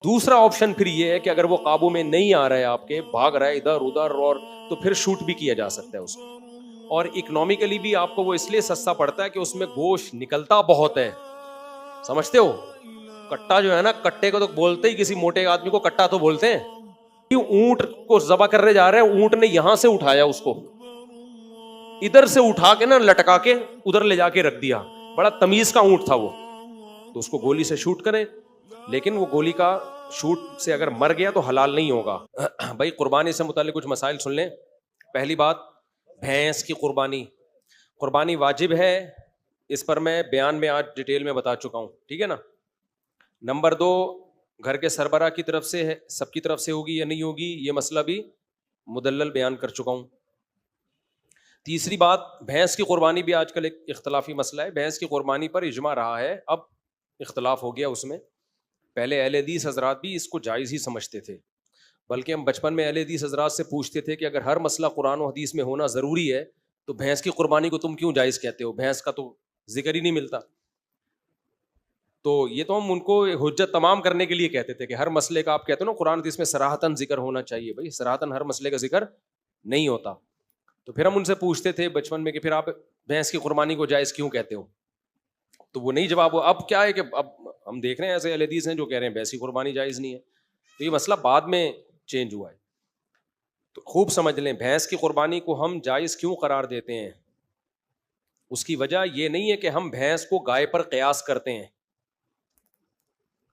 دوسرا آپشن پھر یہ ہے کہ اگر وہ قابو میں نہیں آ رہا ہے آپ کے، بھاگ رہا ہے ادھر ادھر، اور تو پھر شوٹ بھی کیا جا سکتا ہے اس کو. اور اکنامکلی بھی آپ کو وہ اس لیے سستا پڑتا ہے کہ اس میں گوشت نکلتا بہت ہے. سمجھتے ہو؟ کٹا جو ہے نا، کٹے کو تو بولتے ہی کسی موٹے آدمی کو کٹا تو بولتے ہیں. اونٹ کو ذبح کرنے جا رہے ہیں، اونٹ نے یہاں سے اٹھایا اس کو، ادھر سے اٹھا کے نا لٹکا کے ادھر لے جا کے رکھ دیا. بڑا تمیز کا اونٹ تھا وہ، تو اس کو گولی سے شوٹ کریں، لیکن وہ گولی کا شوٹ سے اگر مر گیا تو حلال نہیں ہوگا. بھائی قربانی سے متعلق کچھ مسائل سن لیں. پہلی بات، بھینس کی قربانی واجب ہے، اس پر میں بیان میں آج ڈیٹیل میں بتا چکا ہوں، ٹھیک ہے نا. نمبر 2، گھر کے سربراہ کی طرف سے ہے، سب کی طرف سے ہوگی یا نہیں ہوگی، یہ مسئلہ بھی مدلل بیان کر چکا ہوں. تیسری بات، بھینس کی قربانی بھی آج کل ایک اختلافی مسئلہ ہے. بھینس کی قربانی پر اجماع رہا ہے، اب اختلاف ہو گیا اس میں. پہلے اہل حدیث حضرات بھی اس کو جائز ہی سمجھتے تھے، بلکہ ہم بچپن میں اہل حدیث حضرات سے پوچھتے تھے کہ اگر ہر مسئلہ قرآن و حدیث میں ہونا ضروری ہے تو بھینس کی قربانی کو تم کیوں جائز کہتے ہو؟ بھینس کا تو ذکر ہی نہیں ملتا. تو یہ تو ہم ان کو حجت تمام کرنے کے لیے کہتے تھے کہ ہر مسئلے کا آپ کہتے ہو نا قرآن حدیث میں صراحتاً ذکر ہونا چاہیے. بھائی صراحتاً ہر مسئلے کا ذکر نہیں ہوتا. تو پھر ہم ان سے پوچھتے تھے بچپن میں کہ پھر آپ بھینس کی قربانی کو جائز کیوں کہتے ہو؟ تو وہ نہیں جواب ہو. اب کیا ہے کہ اب ہم دیکھ رہے ہیں ایسے اہل حدیث ہیں جو کہہ رہے ہیں بھینس کی قربانی جائز نہیں ہے. تو یہ مسئلہ بعد میں چینج ہوا ہے. تو خوب سمجھ لیں، بھینس کی قربانی کو ہم جائز کیوں قرار دیتے ہیں. اس کی وجہ یہ نہیں ہے کہ ہم بھینس کو گائے پر قیاس کرتے ہیں.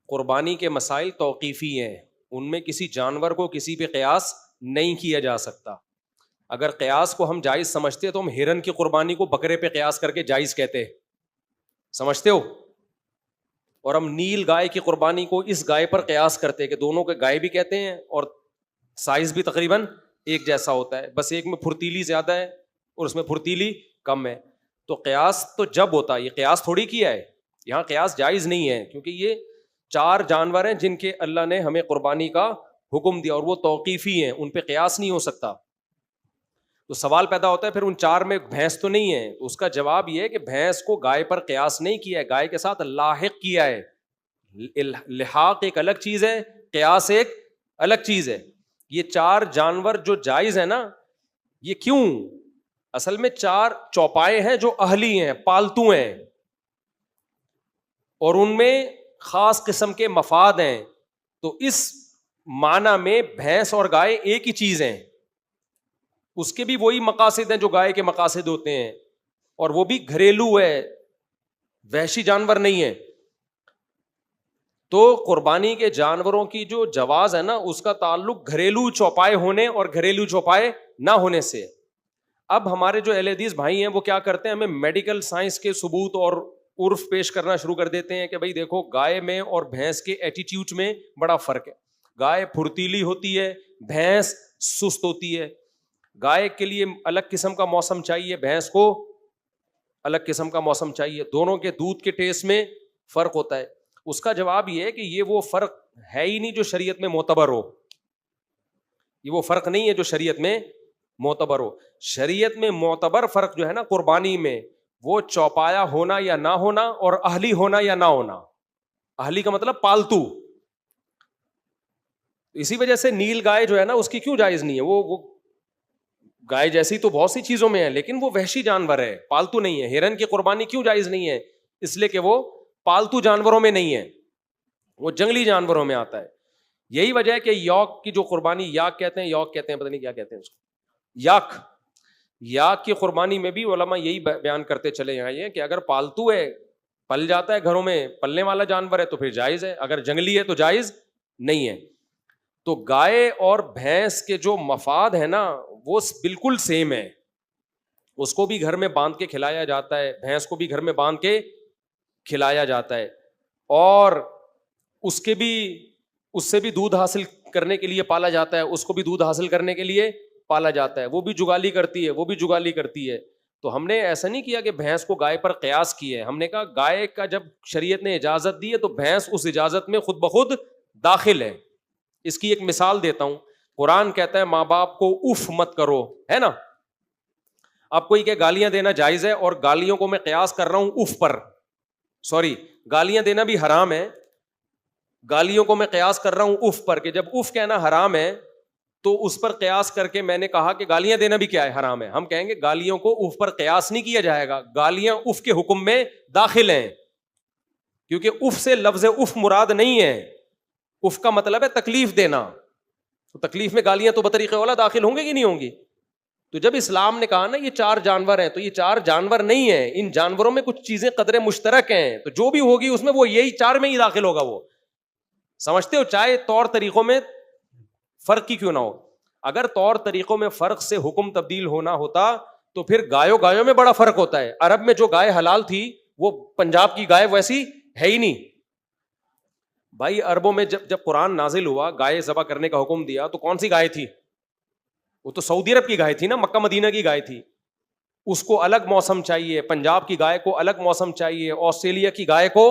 قربانی کے مسائل توقیفی ہیں، ان میں کسی جانور کو کسی پہ قیاس نہیں کیا جا سکتا. اگر قیاس کو ہم جائز سمجھتے تو ہم ہرن کی قربانی کو بکرے پہ قیاس کر کے جائز کہتے. سمجھتے ہو؟ اور ہم نیل گائے کی قربانی کو اس گائے پر قیاس کرتے کہ دونوں کے گائے بھی کہتے ہیں اور سائز بھی تقریباً ایک جیسا ہوتا ہے، بس ایک میں پھرتیلی زیادہ ہے اور اس میں پھرتیلی کم ہے. تو قیاس تو جب ہوتا ہے، یہ قیاس تھوڑی کیا ہے. یہاں قیاس جائز نہیں ہے کیونکہ یہ 4 جانور ہیں جن کے اللہ نے ہمیں قربانی کا حکم دیا اور وہ توقیفی ہیں، ان پہ قیاس نہیں ہو سکتا. تو سوال پیدا ہوتا ہے پھر ان 4 میں بھینس تو نہیں ہے. تو اس کا جواب یہ ہے کہ بھینس کو گائے پر قیاس نہیں کیا ہے، گائے کے ساتھ لاحق کیا ہے. لحاق ایک الگ چیز ہے، قیاس ایک الگ چیز ہے. یہ 4 جانور جو جائز ہے نا، یہ کیوں؟ اصل میں 4 چوپائے ہیں جو اہلی ہیں، پالتو ہیں، اور ان میں خاص قسم کے مفاد ہیں. تو اس معنی میں بھینس اور گائے ایک ہی چیز ہیں. اس کے بھی وہی مقاصد ہیں جو گائے کے مقاصد ہوتے ہیں، اور وہ بھی گھریلو ہے، وحشی جانور نہیں ہے. تو قربانی کے جانوروں کی جو جواز ہے نا، اس کا تعلق گھریلو چوپائے ہونے اور گھریلو چوپائے نہ ہونے سے. اب ہمارے جو اہل حدیث بھائی ہیں وہ کیا کرتے ہیں، ہمیں میڈیکل سائنس کے ثبوت اور عرف پیش کرنا شروع کر دیتے ہیں کہ بھائی دیکھو گائے میں اور بھینس کے ایٹیٹیوڈ میں بڑا فرق ہے. گائے پھرتیلی ہوتی ہے، بھینس سست ہوتی ہے. گائے کے لیے الگ قسم کا موسم چاہیے، بھینس کو الگ قسم کا موسم چاہیے. دونوں کے دودھ کے ٹیسٹ میں فرق ہوتا ہے. اس کا جواب یہ ہے کہ یہ وہ فرق ہے ہی نہیں جو شریعت میں معتبر ہو. یہ وہ فرق نہیں ہے جو شریعت میں معتبر ہو. شریعت میں معتبر فرق جو ہے نا قربانی میں، وہ چوپایا ہونا یا نہ ہونا اور اہلی ہونا یا نہ ہونا. اہلی کا مطلب پالتو. اسی وجہ سے نیل گائے جو ہے نا اس کی کیوں جائز نہیں ہے. وہ گائے جیسی تو بہت سی چیزوں میں ہے لیکن وہ وحشی جانور ہے، پالتو نہیں ہے. ہرن کی قربانی کیوں جائز نہیں ہے؟ اس لیے کہ وہ پالتو جانوروں میں نہیں ہے، وہ جنگلی جانوروں میں آتا ہے. یہی وجہ ہے کہ یوک کی جو قربانی، یاک کہتے ہیں، یوک کہتے ہیں، پتہ نہیں کیا کہتے ہیں اس کو، یاک کی قربانی میں بھی علماء یہی بیان کرتے چلے آئے ہیں کہ اگر پالتو ہے، پل جاتا ہے گھروں میں، پلنے والا جانور ہے تو پھر جائز ہے، اگر جنگلی ہے تو جائز نہیں ہے. تو گائے اور بھینس کے جو مفاد ہے نا وہ بالکل سیم ہے. اس کو بھی گھر میں باندھ کے کھلایا جاتا ہے، بھینس کو بھی گھر میں باندھ کے کھلایا جاتا ہے، اور اس سے بھی دودھ حاصل کرنے کے لیے پالا جاتا ہے، اس کو بھی دودھ حاصل کرنے کے لیے پالا جاتا ہے. وہ بھی جگالی کرتی ہے، وہ بھی جگالی کرتی ہے. تو ہم نے ایسا نہیں کیا کہ بھینس کو گائے پر قیاس کی ہے. ہم نے کہا گائے کا جب شریعت نے اجازت دی ہے تو بھینس اس اجازت میں خود بخود داخل ہے. اس کی ایک مثال دیتا ہوں. قرآن کہتا ہے ماں باپ کو اف مت کرو، ہے نا. اب کوئی کہ گالیاں دینا جائز ہے، اور گالیوں کو میں قیاس کر رہا ہوں اف پر. سوری، گالیاں دینا بھی حرام ہے گالیوں کو میں قیاس کر رہا ہوں اف پر, کہ جب اف کہنا حرام ہے تو اس پر قیاس کر کے میں نے کہا کہ گالیاں دینا بھی کیا ہے, حرام ہے. ہم کہیں گے گالیوں کو اف پر قیاس نہیں کیا جائے گا, گالیاں اف کے حکم میں داخل ہیں, کیونکہ اف سے لفظ اف مراد نہیں ہے. اف کا مطلب ہے تکلیف دینا, تو تکلیف میں گالیاں تو بطریقہ اولا داخل ہوں گے کہ نہیں ہوں گی. تو جب اسلام نے کہا نا یہ 4 جانور ہیں, تو یہ 4 جانور نہیں ہیں, ان جانوروں میں کچھ چیزیں قدرے مشترک ہیں, تو جو بھی ہوگی اس میں وہ یہی 4 میں ہی داخل ہوگا. وہ سمجھتے ہو, چاہے طور طریقوں میں فرق کی کیوں نہ ہو. اگر طور طریقوں میں فرق سے حکم تبدیل ہونا ہوتا تو پھر گایوں میں بڑا فرق ہوتا ہے. عرب میں جو گائے حلال تھی وہ پنجاب کی گائے ویسی ہے ہی نہیں بھائی. عربوں میں جب قرآن نازل ہوا, گائے ذبح کرنے کا حکم دیا, تو کون سی گائے تھی؟ وہ تو سعودی عرب کی گائے تھی نا, مکہ مدینہ کی گائے تھی. اس کو الگ موسم چاہیے, پنجاب کی گائے کو الگ موسم چاہیے, آسٹریلیا کی گائے کو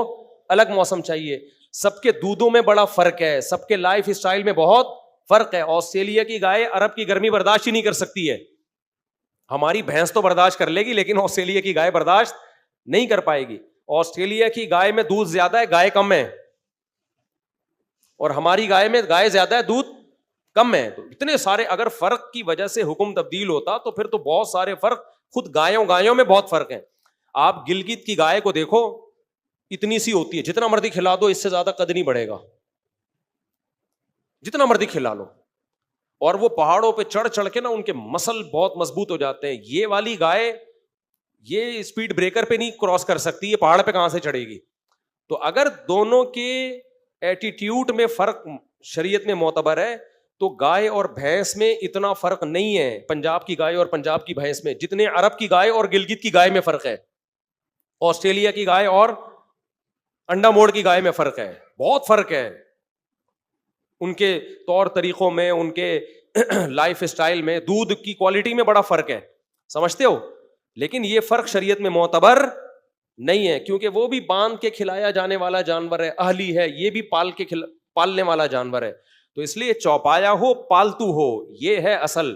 الگ موسم چاہیے. سب کے دودھوں میں بڑا فرق ہے, سب کے لائف اسٹائل میں بہت فرق ہے. آسٹریلیا کی گائے عرب کی گرمی برداشت ہی نہیں کر سکتی ہے. ہماری بھینس تو برداشت کر لے گی, لیکن آسٹریلیا کی گائے برداشت نہیں کر پائے گی. آسٹریلیا کی گائے میں دودھ زیادہ ہے, گائے کم ہے, اور ہماری گائے میں گائے زیادہ ہے, دودھ کم ہے. تو اتنے سارے, اگر فرق کی وجہ سے حکم تبدیل ہوتا تو پھر تو بہت سارے فرق, خود گایوں میں بہت فرق ہے. آپ گلگت کی گائے کو دیکھو, اتنی سی ہوتی ہے, جتنا مرضی کھلا دو اس سے زیادہ قد نہیں بڑھے گا, جتنا مرضی کھلا لو. اور وہ پہاڑوں پہ چڑھ کے نا ان کے مسل بہت مضبوط ہو جاتے ہیں. یہ والی گائے یہ اسپیڈ بریکر پہ نہیں کراس کر سکتی, یہ پہاڑ پہ کہاں سے چڑھے گی. تو اگر دونوں کے ایٹیٹیوڈ میں فرق شریعت میں معتبر ہے تو گائے اور بھینس میں اتنا فرق نہیں ہے, پنجاب کی گائے اور پنجاب کی بھینس میں, جتنے عرب کی گائے اور گلگت کی گائے میں فرق ہے, آسٹریلیا کی گائے اور انڈا موڑ کی گائے میں فرق ہے. بہت فرق ہے ان کے طور طریقوں میں, ان کے لائف اسٹائل میں, دودھ کی کوالٹی میں بڑا فرق ہے, سمجھتے ہو. لیکن یہ فرق شریعت میں معتبر نہیں ہے, کیونکہ وہ بھی باندھ کے کھلایا جانے والا جانور ہے, اہلی ہے, یہ بھی پالنے والا جانور ہے. تو اس لیے چوپایا ہو پالتو ہو, یہ ہے اصل.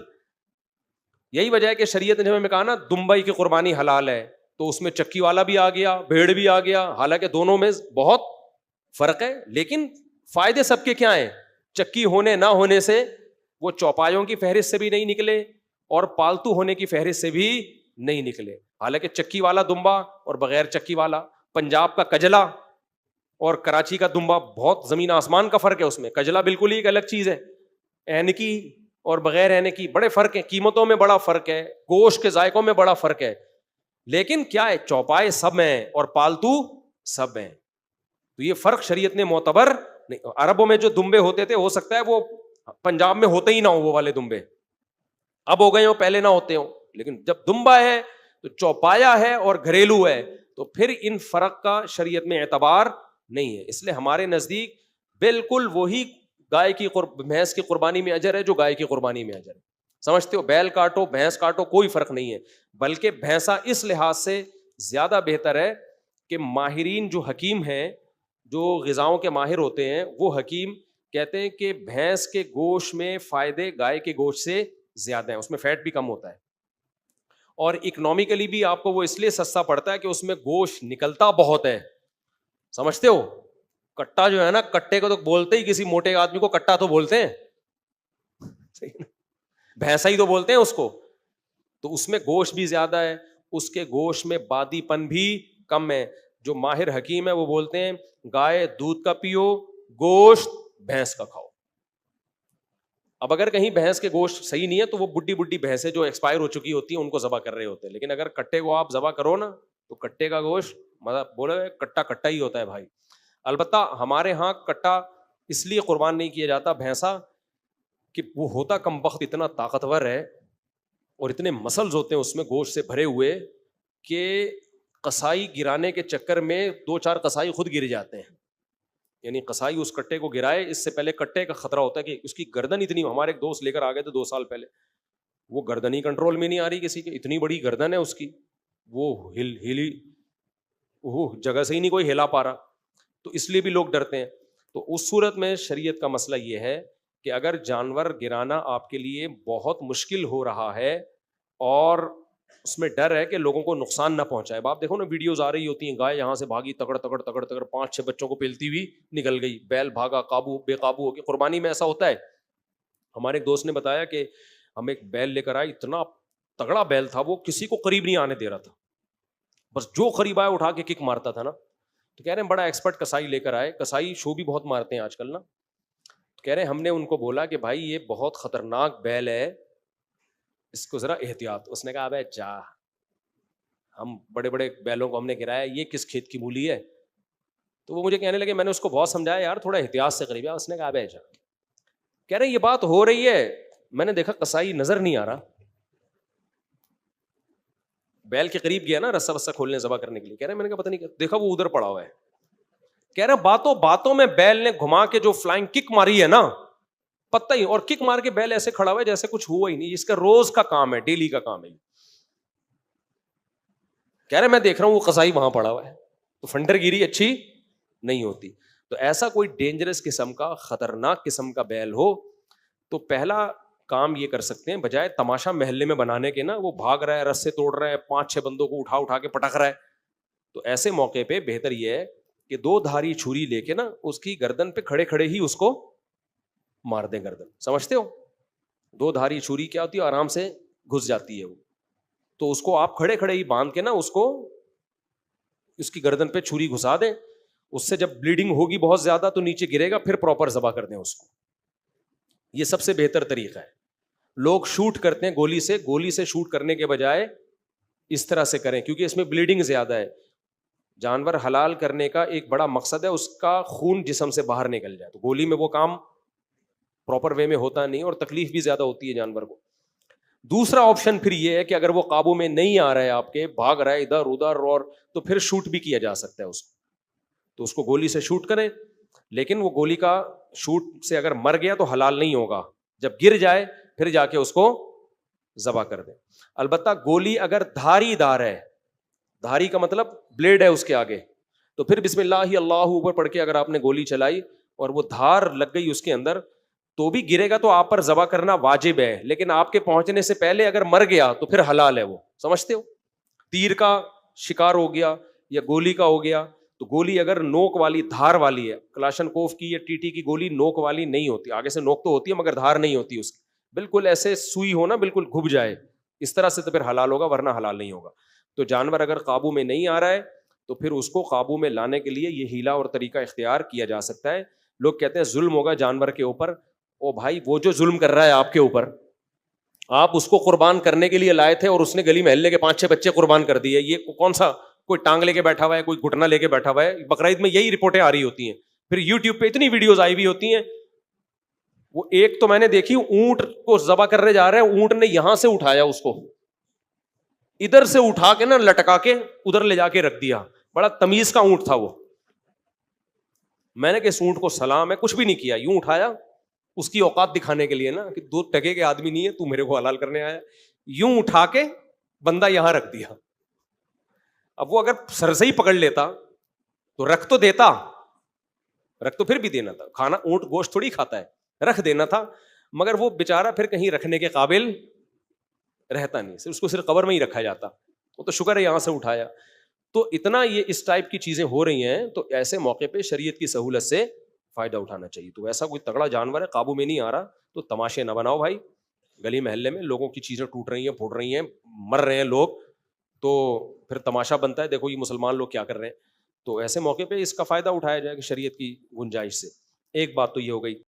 یہی وجہ ہے کہ شریعت نے ہمیں کہا نا دمبئی کی قربانی حلال ہے, تو اس میں چکی والا بھی آ گیا, بھیڑ بھی آ گیا. حالانکہ دونوں میں بہت فرق ہے, لیکن فائدے سب کے کیا ہیں. چکی ہونے نہ ہونے سے وہ چوپایوں کی فہرست سے بھی نہیں نکلے, اور پالتو ہونے کی فہرست سے بھی نہیں نکلے. حالانکہ چکی والا دمبا اور بغیر چکی والا, پنجاب کا کجلا اور کراچی کا دمبا بہت زمین آسمان کا فرق ہے اس میں. کجلا بالکل ہی ایک الگ چیز ہے, اینکی اور بغیر اینکی بڑے فرق ہیں, قیمتوں میں بڑا فرق ہے, گوشت کے ذائقوں میں بڑا فرق ہے. لیکن کیا ہے, چوپائے سب ہیں اور پالتو سب ہیں. تو یہ فرق شریعت نے معتبر نہیں. عربوں میں جو دمبے ہوتے تھے ہو سکتا ہے وہ پنجاب میں ہوتے ہی نہ ہو, وہ والے دمبے اب ہو گئے ہوں, پہلے نہ ہوتے ہوں. لیکن جب دمبا ہے تو چوپایا ہے اور گھریلو ہے, تو پھر ان فرق کا شریعت میں اعتبار نہیں ہے. اس لیے ہمارے نزدیک بالکل وہی گائے کی بھینس کی قربانی میں اجر ہے جو گائے کی قربانی میں اجر ہے. سمجھتے ہو, بیل کاٹو بھینس کاٹو کوئی فرق نہیں ہے, بلکہ بھینسا اس لحاظ سے زیادہ بہتر ہے کہ ماہرین جو حکیم ہیں, جو غذاؤں کے ماہر ہوتے ہیں, وہ حکیم کہتے ہیں کہ بھینس کے گوشت میں فائدے گائے کے گوشت سے زیادہ ہیں, اس میں فیٹ بھی کم ہوتا ہے, اور اکنومیکلی بھی آپ کو وہ اس لیے سستا پڑتا ہے کہ اس میں گوشت نکلتا بہت ہے. سمجھتے ہو, کٹا جو ہے نا, کٹے کو تو بولتے ہی کسی موٹے آدمی کو کٹا تو بولتے ہیں, بھینسا ہی تو بولتے ہیں اس کو. تو اس میں گوشت بھی زیادہ ہے, اس کے گوشت میں بادی پن بھی کم ہے. جو ماہر حکیم ہے وہ بولتے ہیں گائے دودھ کا پیو, گوشت بھینس کا کھاؤ. اب اگر کہیں بھینس کے گوشت صحیح نہیں ہے تو وہ بڈی بھینسیں جو ایکسپائر ہو چکی ہوتی ہیں ان کو ذبح کر رہے ہوتے ہیں. لیکن اگر کٹے کو آپ ذبح کرو نا تو کٹے کا گوشت مطلب بولے کٹا ہی ہوتا ہے بھائی. البتہ ہمارے ہاں کٹا اس لیے قربان نہیں کیا جاتا بھینسا کہ وہ ہوتا کم بخت اتنا طاقتور ہے اور اتنے مسلز ہوتے ہیں اس میں گوشت سے بھرے ہوئے کہ قصائی گرانے کے چکر میں 2-4 قصائی خود گر جاتے ہیں. یعنی قصائی اس کٹے کو گرائے اس سے پہلے کٹے کا خطرہ ہوتا ہے کہ اس کی گردن اتنی, ہمارے ایک دوست لے کر آ گئے تھے 2 سال پہلے, وہ گردن ہی کنٹرول میں نہیں آ رہی کسی کی, اتنی بڑی گردن ہے اس کی, وہ ہلی وہ جگہ سے ہی نہیں کوئی ہلا پا رہا. تو اس لیے بھی لوگ ڈرتے ہیں. تو اس صورت میں شریعت کا مسئلہ یہ ہے کہ اگر جانور گرانا آپ کے لیے بہت مشکل ہو رہا ہے اور اس میں ڈر ہے کہ لوگوں کو نقصان نہ پہنچائے. آپ دیکھو نا ویڈیوز آ رہی ہوتی ہیں, گائے یہاں سے بھاگی تکڑ تکڑ تکڑ تکڑ 5-6 بچوں کو پیلتی ہوئی نکل گئی, بیل بھاگا قابو بے قابو ہو کے. قربانی میں ایسا ہوتا ہے. ہمارے ایک دوست نے بتایا کہ ہم ایک بیل لے کر آئے, اتنا تگڑا بیل تھا وہ کسی کو قریب نہیں آنے دے رہا تھا, بس جو قریب آیا اٹھا کے کک مارتا تھا نا. تو کہہ رہے ہیں بڑا ایکسپرٹ کسائی لے کر آئے, کسائی شو بھی بہت مارتے ہیں آج کل نا. کہہ رہے ہیں ہم نے ان کو بولا کہ بھائی یہ بہت خطرناک بیل ہے, اس کو ذرا احتیاط. اس نے کہا ابے جا, ہم بڑے بڑے بیلوں کو ہم نے گرایا, یہ کس کھیت کی مولی ہے. تو وہ مجھے کہنے لگے میں نے اس کو بہت سمجھایا یار تھوڑا احتیاط سے قریب. اس نے کہا ابے جا. کہہ رہے ہیں یہ بات ہو رہی ہے, میں نے دیکھا کسائی نظر نہیں آ رہا, بیل کے قریب گیا نا رسا وسا کھولنے ذبح کرنے کے لیے. کہہ رہے ہیں میں نے کہا پتہ نہیں, دیکھا وہ ادھر پڑا ہوا ہے. کہہ رہے ہیں باتوں باتوں میں بیل نے گھما کے جو فلائنگ کک ماری ہے نا, پتہ ہی, اور کک مار کے بیل ایسے کھڑا ہوا ہے جیسے کچھ ہوا ہی نہیں. اس کا روز کا کام ہے, ڈیلی کا کام ہے. کہہ رہے میں دیکھ رہا ہوں وہ قصائی وہاں پڑا ہوا ہے. تو فنڈر گیری اچھی نہیں ہوتی. تو ایسا کوئی ڈینجرس قسم کا خطرناک قسم کا بیل ہو تو پہلا کام یہ کر سکتے ہیں, بجائے تماشا محلے میں بنانے کے نا, وہ بھاگ رہا ہے, رسے توڑ رہا ہے, 5-6 بندوں کو اٹھا کے پٹک رہا ہے, تو ایسے موقع پہ بہتر یہ ہے کہ 2 دھاری چھری لے کے نا اس کی گردن پہ کھڑے کھڑے ہی اس کو مار دیں گردن. سمجھتے ہو 2 دھاری چھری کیا ہوتی ہے, آرام سے گھس جاتی ہے وہ. تو اس کو آپ کھڑے کھڑے ہی باندھ کے نا اس کو اس کی گردن پہ چھری گھسا دیں. اس سے جب بلیڈنگ ہوگی بہت زیادہ تو نیچے گرے گا, پھر پراپر ذبح کر دیں اس کو. یہ سب سے بہتر طریقہ ہے. لوگ شوٹ کرتے ہیں گولی سے شوٹ کرنے کے بجائے اس طرح سے کریں, کیونکہ اس میں بلیڈنگ زیادہ ہے. جانور حلال کرنے کا ایک بڑا مقصد ہے اس کا خون جسم سے باہر نکل جائے, تو گولی میں وہ کام پراپر وے میں ہوتا نہیں اور تکلیف بھی زیادہ ہوتی ہے جانور کو. دوسرا آپشن پھر یہ ہے کہ اگر وہ قابو میں نہیں آ رہا ہے آپ کے, بھاگ رہا ہے ادھر ادھر, اور تو پھر شوٹ بھی کیا جا سکتا ہے اس کو. تو اس کو گولی سے شوٹ کریں, لیکن وہ گولی کا شوٹ سے اگر مر گیا تو حلال نہیں ہوگا. جب گر جائے پھر جا کے اس کو ذبح کر دیں. البتہ گولی اگر دھاری دار ہے, دھاری کا مطلب بلیڈ ہے اس کے آگے, تو پھر بسم اللہ اللہ اوپر پڑھ کے اگر آپ نے گولی چلائی اور وہ دھار لگ گئی اس کے اندر, تو بھی گرے گا تو آپ پر ذبح کرنا واجب ہے. لیکن آپ کے پہنچنے سے پہلے اگر مر گیا تو پھر حلال ہے وہ. سمجھتے ہو, تیر کا شکار ہو گیا یا گولی کا ہو گیا, تو گولی اگر نوک والی دھار والی ہے, کلاشن کوف کی یا ٹی ٹی کی گولی نوک والی نہیں ہوتی, آگے سے نوک تو ہوتی ہے مگر دھار نہیں ہوتی اس کی, بالکل ایسے سوئی ہو نا, بالکل گھب جائے اس طرح سے, تو پھر حلال ہوگا, ورنہ حلال نہیں ہوگا. تو جانور اگر قابو میں نہیں آ رہا ہے تو پھر اس کو قابو میں لانے کے لیے یہ ہیلا اور طریقہ اختیار کیا جا سکتا ہے. لوگ کہتے ہیں ظلم ہوگا جانور کے اوپر. او بھائی, وہ جو ظلم کر رہا ہے آپ کے اوپر, آپ اس کو قربان کرنے کے لیے لائے تھے اور اس نے گلی محلے کے 5-6 بچے قربان کر دیے. یہ کون سا کوئی ٹانگ لے کے بیٹھا ہوا ہے, کوئی گھٹنا لے کے بیٹھا ہوا ہے. بقرعید میں یہی رپورٹیں آ رہی ہوتی ہیں, پھر یوٹیوب پہ اتنی ویڈیوز آئی ہوئی ہوتی ہیں. وہ ایک تو میں نے دیکھی, اونٹ کو ذبح کرنے جا رہے ہیں, اونٹ نے یہاں سے اٹھایا اس کو, ادھر سے اٹھا کے نا لٹکا کے ادھر لے جا کے رکھ دیا. بڑا تمیز کا اونٹ تھا وہ. میں نے کہ اس اونٹ کو سلام ہے, کچھ بھی نہیں کیا, یوں اٹھایا اس کی اوقات دکھانے کے لیے نا, کہ 2 ٹکے کے آدمی نہیں ہے, تو میرے کو حلال کرنے آیا. یوں اٹھا کے بندہ یہاں رکھ دیا. اب وہ اگر سر سے ہی پکڑ لیتا تو رکھ تو دیتا, رکھ تو پھر بھی دینا تھا, کھانا اونٹ گوشت تھوڑی کھاتا ہے, رکھ دینا تھا. مگر وہ بیچارہ پھر کہیں رکھنے کے قابل رہتا نہیں, اس کو صرف قبر میں ہی رکھا جاتا. وہ تو شکر ہے یہاں سے اٹھایا. تو اتنا یہ اس ٹائپ کی چیزیں ہو رہی ہیں, تو ایسے موقع پہ شریعت کی سہولت سے فائدہ اٹھانا چاہیے. تو ایسا کوئی تگڑا جانور ہے قابو میں نہیں آ رہا تو تماشے نہ بناؤ بھائی. گلی محلے میں لوگوں کی چیزیں ٹوٹ رہی ہیں, پھوٹ رہی ہیں, مر رہے ہیں لوگ, تو پھر تماشا بنتا ہے, دیکھو یہ مسلمان لوگ کیا کر رہے ہیں. تو ایسے موقع پہ اس کا فائدہ اٹھایا جائے کہ شریعت کی گنجائش سے. ایک بات تو یہ ہو گئی.